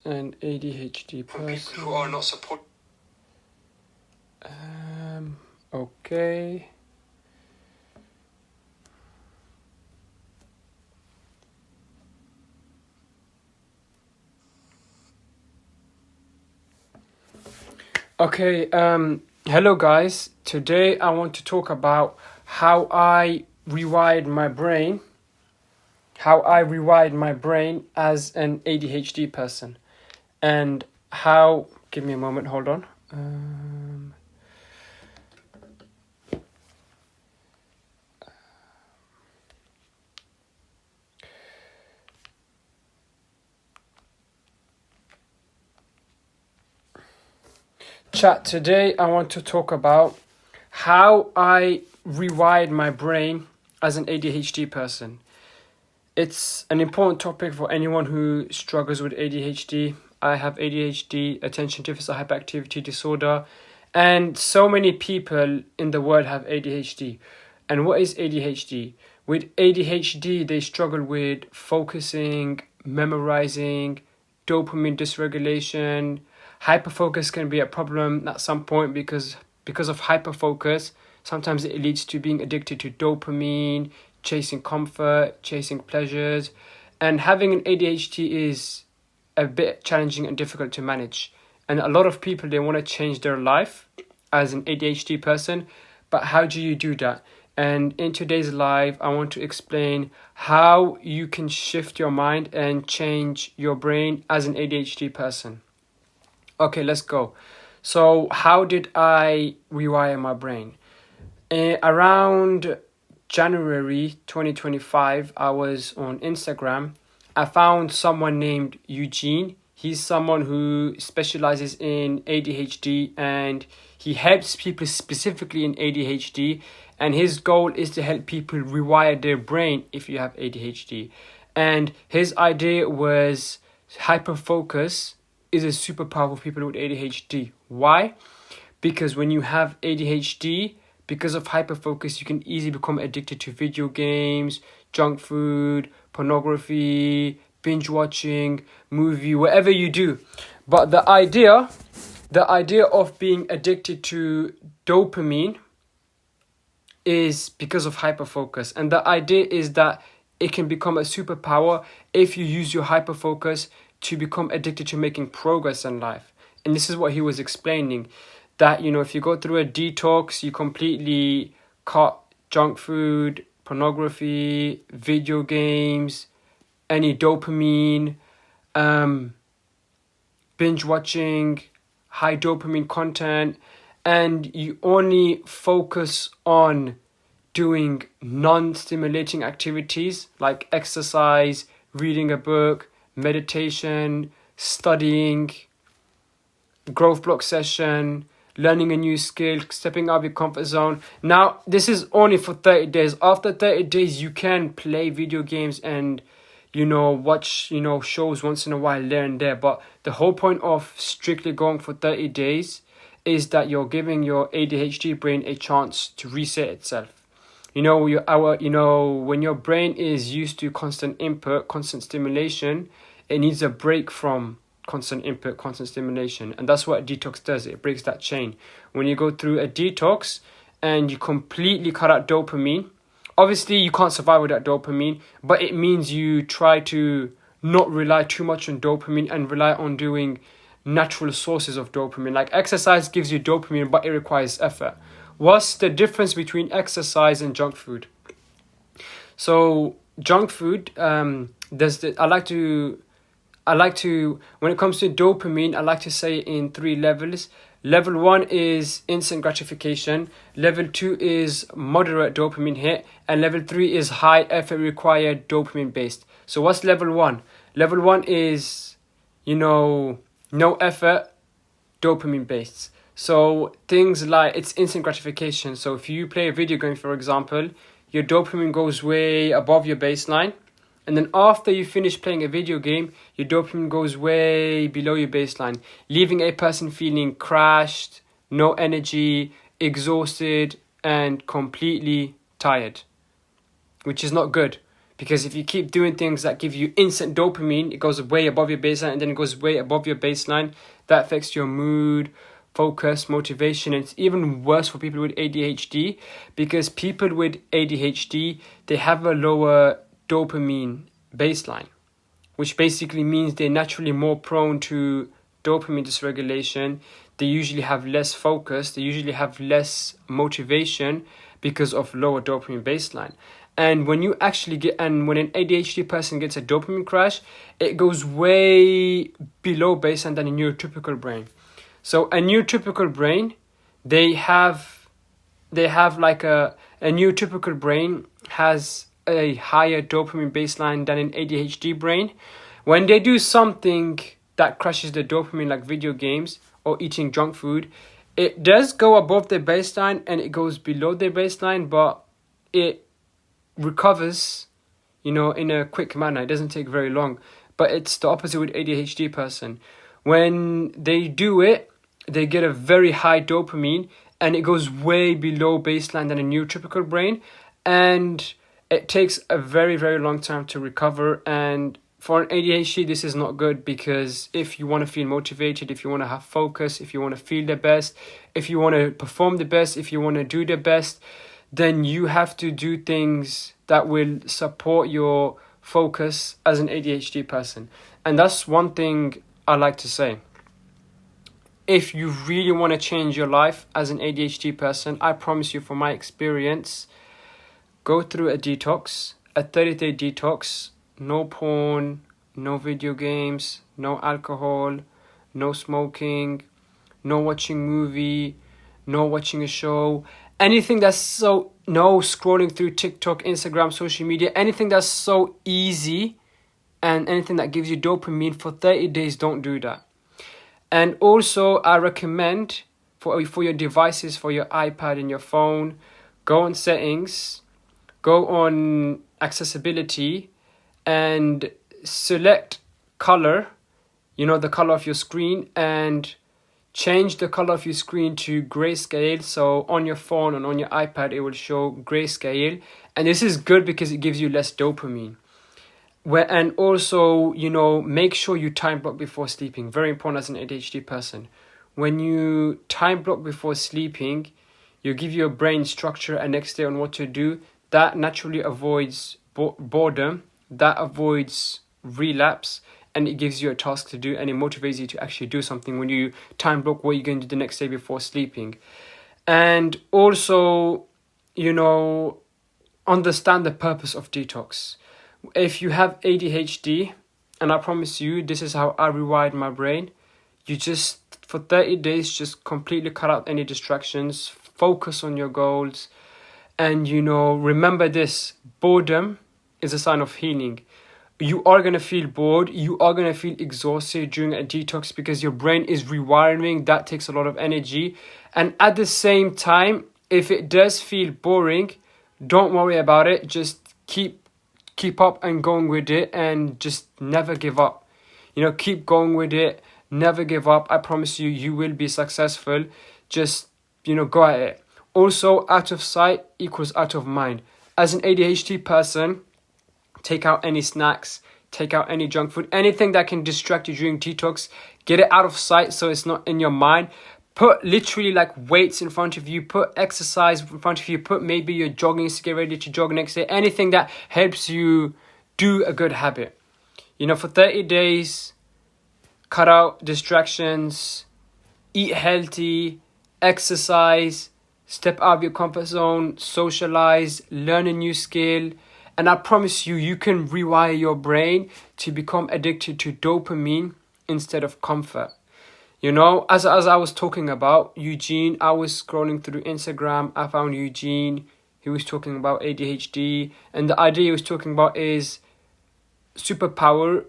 an ADHD person. People who are not supported. Okay. Okay, hello guys. Today I want to talk about how I rewired my brain as an ADHD person, and how, give me a moment, hold on. Chat, today I want to talk about how I rewired my brain as an ADHD person. It's an important topic for anyone who struggles with ADHD. I have ADHD, attention deficit hyperactivity disorder, and so many people in the world have ADHD. And what is ADHD? With ADHD, they struggle with focusing, memorizing, dopamine dysregulation. Hyperfocus can be a problem at some point because of hyperfocus. Sometimes it leads to being addicted to dopamine, chasing comfort, chasing pleasures. And having an ADHD is a bit challenging and difficult to manage. And a lot of people, they want to change their life as an ADHD person, but how do you do that? And in today's live, I want to explain how you can shift your mind and change your brain as an ADHD person. Okay, let's go. So how did I rewire my brain? Around January 2025, I was on Instagram. I found someone named Eugene. He's someone who specializes in ADHD, and he helps people specifically in ADHD. And his goal is to help people rewire their brain if you have ADHD. And his idea was hyperfocus is a superpower for people with ADHD. Why? Because when you have ADHD, because of hyperfocus, you can easily become addicted to video games, junk food, pornography, binge watching, movie, whatever you do. But the idea of being addicted to dopamine is because of hyperfocus. And the idea is that it can become a superpower if you use your hyperfocus to become addicted to making progress in life. And this is what he was explaining, that, you know, if you go through a detox, you completely cut junk food, pornography, video games, any dopamine, binge watching, high dopamine content, and you only focus on doing non-stimulating activities like exercise, reading a book, meditation, studying, growth block session, learning a new skill, stepping out of your comfort zone. Now, this is only for 30 days. After 30 days, you can play video games and, you know, watch, you know, shows once in a while there and there. But the whole point of strictly going for 30 days is that you're giving your ADHD brain a chance to reset itself. You know, when your brain is used to constant input, constant stimulation, it needs a break from constant input, constant stimulation. And that's what a detox does. It breaks that chain. When you go through a detox and you completely cut out dopamine, obviously you can't survive without dopamine, but it means you try to not rely too much on dopamine and rely on doing natural sources of dopamine. Like exercise gives you dopamine, but it requires effort. What's the difference between exercise and junk food? So junk food, I like to, when it comes to dopamine, I like to say in 3 levels. Level 1 is instant gratification. Level 2 is moderate dopamine hit. And level 3 is high effort required dopamine based. So what's level 1? Level 1 is, you know, no effort, dopamine based. So things like, it's instant gratification. So if you play a video game, for example, your dopamine goes way above your baseline. And then after you finish playing a video game, your dopamine goes way below your baseline, leaving a person feeling crashed, no energy, exhausted, and completely tired, which is not good Because if you keep doing things that give you instant dopamine, it goes way above your baseline and then it goes way above your baseline. That affects your mood, focus, motivation. And it's even worse for people with ADHD, because people with ADHD, they have a lower dopamine baseline, which basically means they're naturally more prone to dopamine dysregulation. They usually have less focus. They usually have less motivation because of lower dopamine baseline. And when you actually when an ADHD person gets a dopamine crash, it goes way below baseline than a neurotypical brain. So a neurotypical brain, they have like a neurotypical brain has a higher dopamine baseline than an ADHD brain. When they do something that crashes the dopamine, like video games or eating junk food, it does go above their baseline and it goes below their baseline, but it recovers, in a quick manner. It doesn't take very long. But it's the opposite with ADHD person. When they do it, they get a very high dopamine and it goes way below baseline than a neurotypical brain, and it takes a very, very long time to recover. And for an ADHD, this is not good, because if you want to feel motivated, if you want to have focus, if you want to feel the best, if you want to perform the best, if you want to do the best, then you have to do things that will support your focus as an ADHD person. And that's one thing I like to say. If you really want to change your life as an ADHD person, I promise you, from my experience, go through a detox, a 30-day detox. No porn, no video games, no alcohol, no smoking, no watching movie, no watching a show, anything that's no scrolling through TikTok, Instagram, social media, anything that's so easy and anything that gives you dopamine for 30 days, don't do that. And also, I recommend for your devices, for your iPad and your phone, go on settings, go on accessibility, and select color, the color of your screen, and change the color of your screen to grayscale. So on your phone and on your iPad, it will show grayscale. And this is good because it gives you less dopamine. And also, make sure you time block before sleeping. Very important as an ADHD person. When you time block before sleeping, you give your brain structure and next day on what to do. That naturally avoids boredom. That avoids relapse, and it gives you a task to do, and it motivates you to actually do something when you time block what you're going to do the next day before sleeping. And also, understand the purpose of detox. If you have ADHD, and I promise you, this is how I rewired my brain, you just, for 30 days, just completely cut out any distractions, focus on your goals, and, remember this: boredom is a sign of healing. You are going to feel bored. You are going to feel exhausted during a detox because your brain is rewiring. That takes a lot of energy. And at the same time, if it does feel boring, don't worry about it. Just keep up and going with it, and just never give up. Keep going with it. Never give up. I promise you, you will be successful. Just, go at it. Also, out of sight equals out of mind. As an ADHD person, take out any snacks, take out any junk food, anything that can distract you during detox. Get it out of sight so it's not in your mind. Put literally like weights in front of you. Put exercise in front of you. Put maybe your jogging to get ready to jog next day. Anything that helps you do a good habit. For 30 days, cut out distractions, eat healthy, exercise, step out of your comfort zone, socialize, learn a new skill. And I promise you, you can rewire your brain to become addicted to dopamine instead of comfort. As I was talking about Eugene, I was scrolling through Instagram. I found Eugene. He was talking about ADHD. And the idea he was talking about is superpower.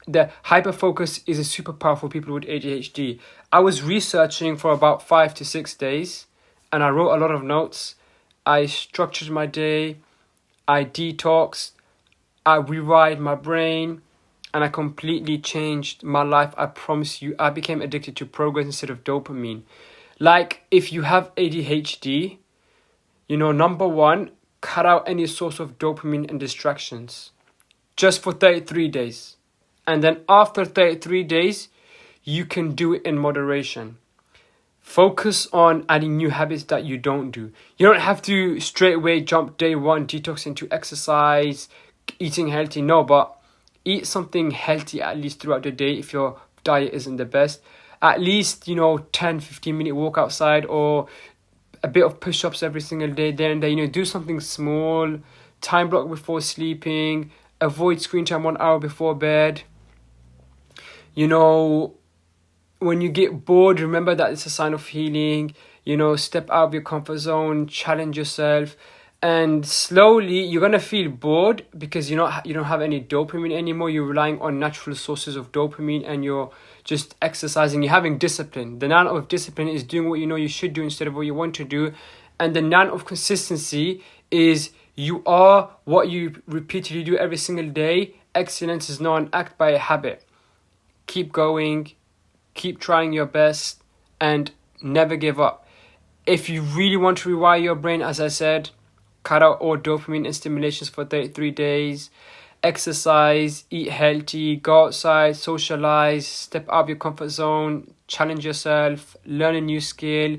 The hyperfocus is a superpower for people with ADHD. I was researching for about 5 to 6 days, and I wrote a lot of notes. I structured my day. I detoxed, I rewired my brain, and I completely changed my life. I promise you, I became addicted to progress instead of dopamine. Like, if you have ADHD, number one, cut out any source of dopamine and distractions. just for 33 days. And then after 33 days, you can do it in moderation. Focus on adding new habits that you don't do. You don't have to straight away jump day one, detox into exercise, eating healthy. No, but eat something healthy at least throughout the day if your diet isn't the best. At least, 10-15 minute walk outside, or a bit of push-ups every single day. Then do something small, time block before sleeping, avoid screen time 1 hour before bed. When you get bored, remember that it's a sign of healing. Step out of your comfort zone, challenge yourself, and slowly you're gonna feel bored because you don't have any dopamine anymore. You're relying on natural sources of dopamine, and you're just exercising. You're having discipline. The noun of discipline is doing what you know you should do instead of what you want to do, and the noun of consistency is you are what you repeatedly do every single day. Excellence is not an act by a habit. Keep going. Keep trying your best and never give up. If you really want to rewire your brain, as I said, cut out all dopamine and stimulations for 33 days. Exercise, eat healthy, go outside, socialize, step out of your comfort zone, challenge yourself, learn a new skill,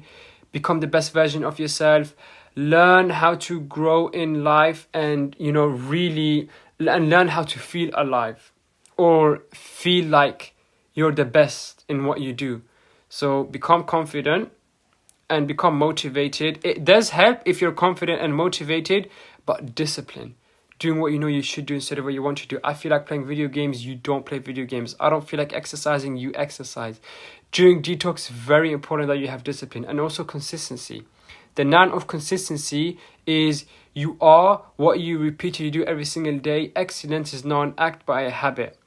become the best version of yourself, learn how to grow in life, and really learn how to feel alive or feel like you're the best in what you do. So become confident and become motivated. It does help if you're confident and motivated, but discipline. Doing what you know you should do instead of what you want to do. I feel like playing video games, you don't play video games. I don't feel like exercising, you exercise. During detox, very important that you have discipline and also consistency. The noun of consistency is you are what you repeatedly do every single day. Excellence is not an act but a habit.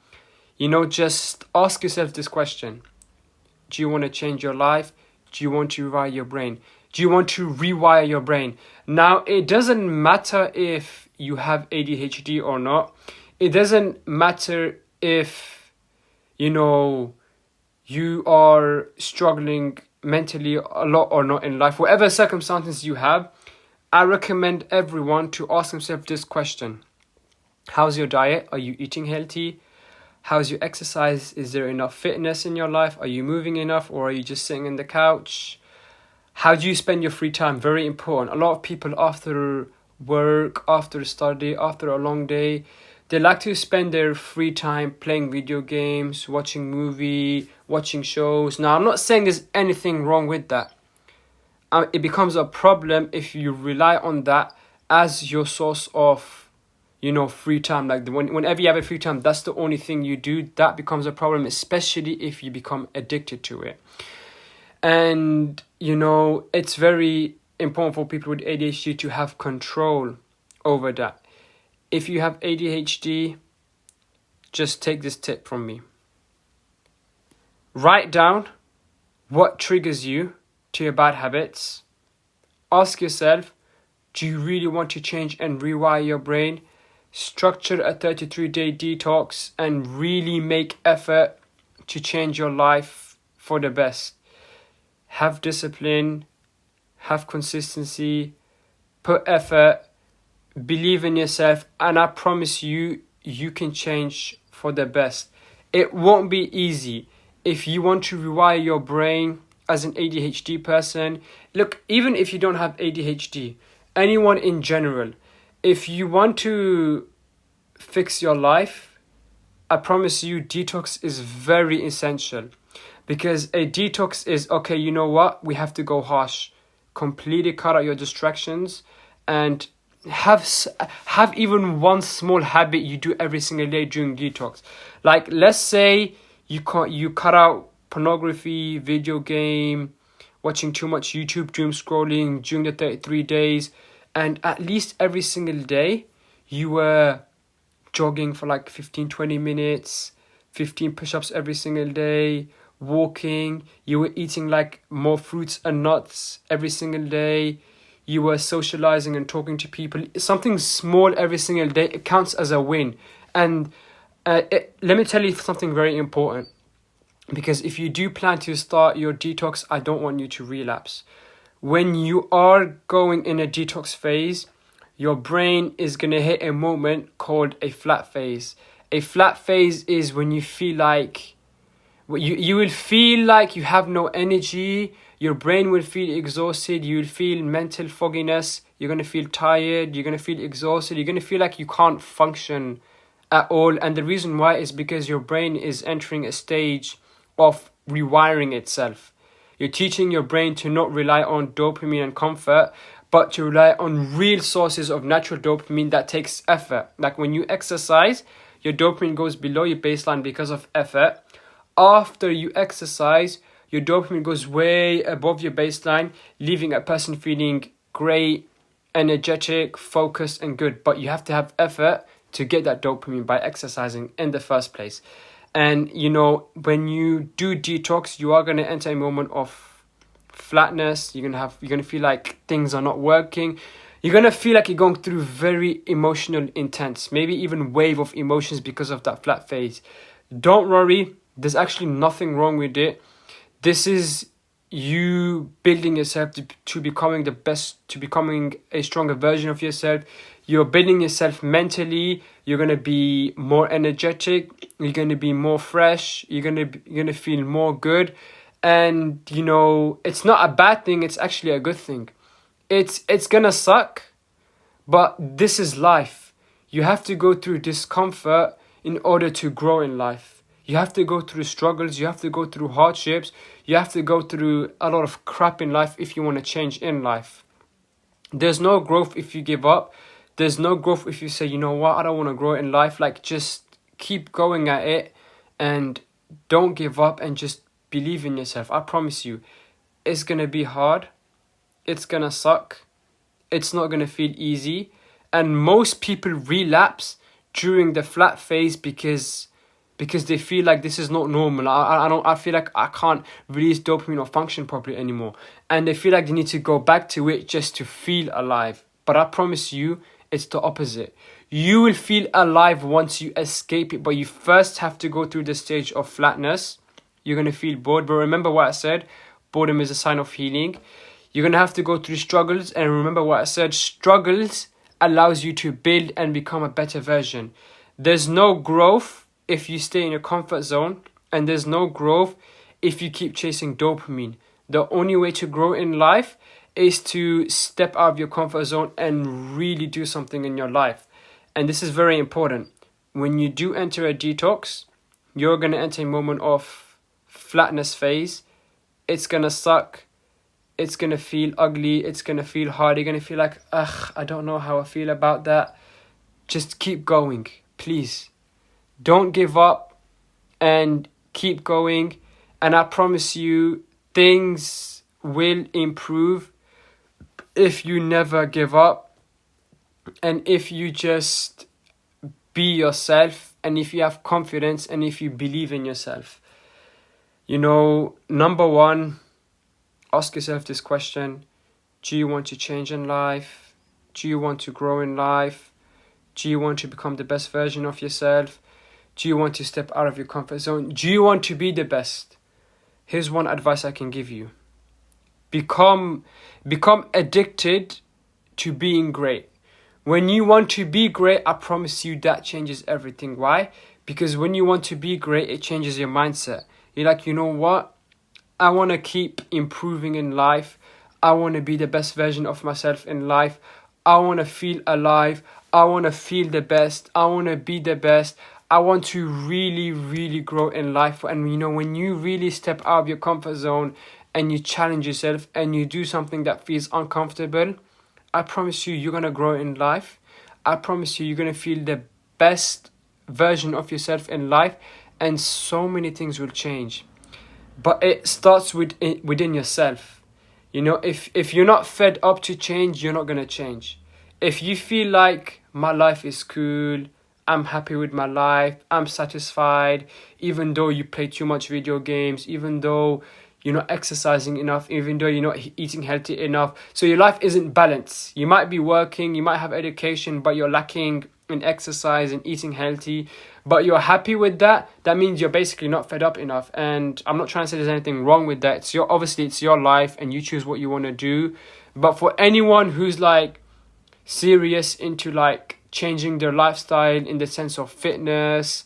Just ask yourself this question. Do you want to change your life? Do you want to rewire your brain? Do you want to rewire your brain? Now, it doesn't matter if you have ADHD or not. It doesn't matter if, you are struggling mentally a lot or not in life. Whatever circumstances you have, I recommend everyone to ask themselves this question. How's your diet? Are you eating healthy? How's your exercise? Is there enough fitness in your life? Are you moving enough, or are you just sitting on the couch? How do you spend your free time? Very important. A lot of people after work, after study, after a long day, they like to spend their free time playing video games, watching movie, watching shows. Now, I'm not saying there's anything wrong with that. It becomes a problem if you rely on that as your source of free time. Like whenever you have a free time, that's the only thing you do. That becomes a problem, especially if you become addicted to it. And it's very important for people with ADHD to have control over that. If you have ADHD, just take this tip from me. Write down what triggers you to your bad habits. Ask yourself, do you really want to change and rewire your brain? Structure a 33-day detox and really make effort to change your life for the best. Have discipline, have consistency, put effort, believe in yourself, and I promise you, you can change for the best. It won't be easy. If you want to rewire your brain as an ADHD person, look, even if you don't have ADHD, anyone in general, if you want to fix your life, I promise you detox is very essential, because a detox is, okay, you know what? We have to go harsh. Completely cut out your distractions and have even one small habit you do every single day during detox. Like, let's say you cut out pornography, video game, watching too much YouTube, doom scrolling during the 33 days, and at least every single day you were jogging for like 15-20 minutes, 15 push-ups every single day, walking, you were eating like more fruits and nuts every single day, you were socializing and talking to people. Something small every single day, it counts as a win. And let me tell you something very important, because if you do plan to start your detox, I don't want you to relapse. When you are going in a detox phase, your brain is going to hit a moment called a flat phase. A flat phase is when you feel like you will feel like you have no energy. Your brain will feel exhausted. You will feel mental fogginess. You're going to feel tired. You're going to feel exhausted. You're going to feel like you can't function at all. And the reason why is because your brain is entering a stage of rewiring itself. You're teaching your brain to not rely on dopamine and comfort, but to rely on real sources of natural dopamine that takes effort. Like when you exercise, your dopamine goes below your baseline because of effort. After you exercise, your dopamine goes way above your baseline, leaving a person feeling great, energetic, focused, and good. But you have to have effort to get that dopamine by exercising in the first place. And when you do detox, you are going to enter a moment of flatness. You're going to feel like things are not working. You're going to feel like you're going through very emotional intense, maybe even wave of emotions because of that flat phase. Don't worry, there's actually nothing wrong with it. This is you building yourself to becoming the best, to becoming a stronger version of yourself. You're building yourself mentally. You're going to be more energetic. You're going to be more fresh. You're going to feel more good. And, it's not a bad thing. It's actually a good thing. It's going to suck, but this is life. You have to go through discomfort in order to grow in life. You have to go through struggles. You have to go through hardships. You have to go through a lot of crap in life if you want to change in life. There's no growth if you give up. There's no growth if you say, you know what, I don't want to grow in life. Like, just keep going at it and don't give up and just believe in yourself. I promise you, it's going to be hard. It's going to suck. It's not going to feel easy. And most people relapse during the flat phase because they feel like this is not normal. I feel like I can't release dopamine or function properly anymore. And they feel like they need to go back to it just to feel alive. But I promise you, it's the opposite. You will feel alive once you escape it, but you first have to go through the stage of flatness. You're going to feel bored, but remember what I said, boredom is a sign of healing. You're going to have to go through struggles, and remember what I said, struggles allows you to build and become a better version. There's no growth if you stay in your comfort zone, and there's no growth if you keep chasing dopamine. The only way to grow in life is to step out of your comfort zone and really do something in your life. And this is very important. When you do enter a detox, you're going to enter a moment of flatness phase. It's going to suck. It's going to feel ugly. It's going to feel hard. You're going to feel like, I don't know how I feel about that. Just keep going, please. Don't give up and keep going. And I promise you, things will improve if you never give up, and if you just be yourself, and if you have confidence, and if you believe in yourself. Number one, ask yourself this question: do you want to change in life? Do you want to grow in life? Do you want to become the best version of yourself? Do you want to step out of your comfort zone? Do you want to be the best? Here's one advice I can give you. Become addicted to being great. When you want to be great, I promise you that changes everything. Why? Because when you want to be great, it changes your mindset. You're like, you know what? I want to keep improving in life. I want to be the best version of myself in life. I want to feel alive. I want to feel the best. I want to be the best. I want to really, really grow in life. And when you really step out of your comfort zone and you challenge yourself and you do something that feels uncomfortable, I promise you, you're going to grow in life. I promise you, you're going to feel the best version of yourself in life, and so many things will change. But it starts within yourself. If you're not fed up to change, you're not going to change. If you feel like my life is cool, I'm happy with my life, I'm satisfied, even though you play too much video games, even though you're not exercising enough, even though you're not eating healthy enough. So your life isn't balanced. You might be working, you might have education, but you're lacking in exercise and eating healthy. But you're happy with that. That means you're basically not fed up enough. And I'm not trying to say there's anything wrong with that. Obviously it's your life and you choose what you want to do. But for anyone who's like, serious into like changing their lifestyle in the sense of fitness,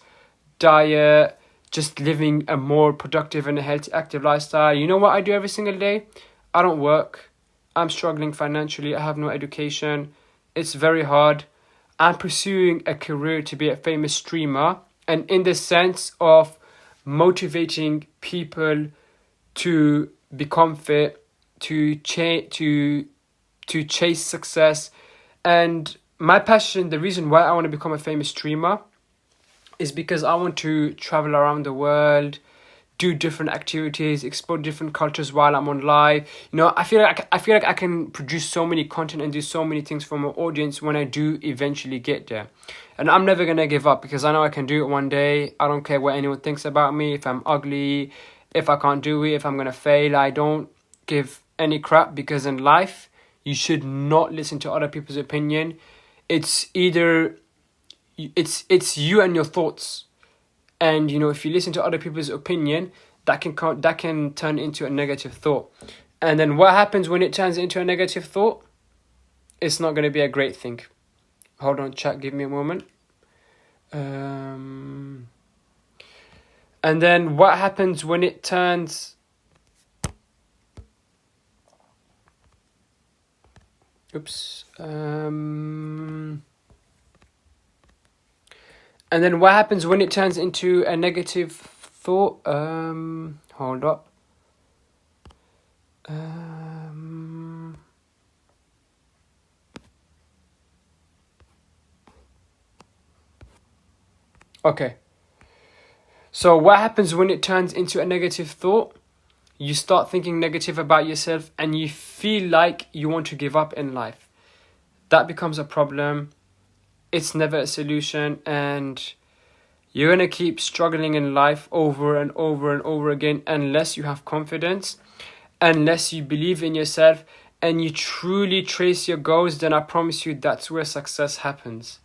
diet, just living a more productive and a healthy, active lifestyle. You know what I do every single day? I don't work. I'm struggling financially. I have no education. It's very hard. I'm pursuing a career to be a famous streamer, and in the sense of motivating people to become fit, to chase success. And my passion, the reason why I want to become a famous streamer, is because I want to travel around the world, do different activities, explore different cultures while I'm on live. You know, I feel like I can produce so many content and do so many things for my audience when I do eventually get there. And I'm never gonna give up, because I know I can do it one day. I don't care what anyone thinks about me, if I'm ugly, if I can't do it, if I'm gonna fail. I don't give any crap, because in life you should not listen to other people's opinion. It's either it's you and your thoughts. And you know, if you listen to other people's opinion, that can turn into a negative thought. And then what happens when it turns into a negative thought? It's not going to be a great thing. Hold on, chat, give me a moment. And then what happens when it turns... Oops. And then what happens when it turns into a negative thought? Hold up. Okay. So what happens when it turns into a negative thought? You start thinking negative about yourself and you feel like you want to give up in life. That becomes a problem. It's never a solution, and you're going to keep struggling in life over and over and over again unless you have confidence, unless you believe in yourself and you truly trace your goals. Then I promise you, that's where success happens.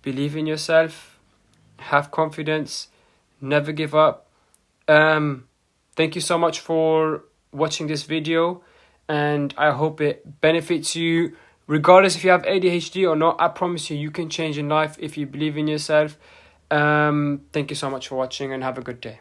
Believe in yourself, have confidence, never give up. Thank you so much for watching this video, and I hope it benefits you. Regardless if you have ADHD or not, I promise you, you can change in life if you believe in yourself. Thank you so much for watching, and have a good day.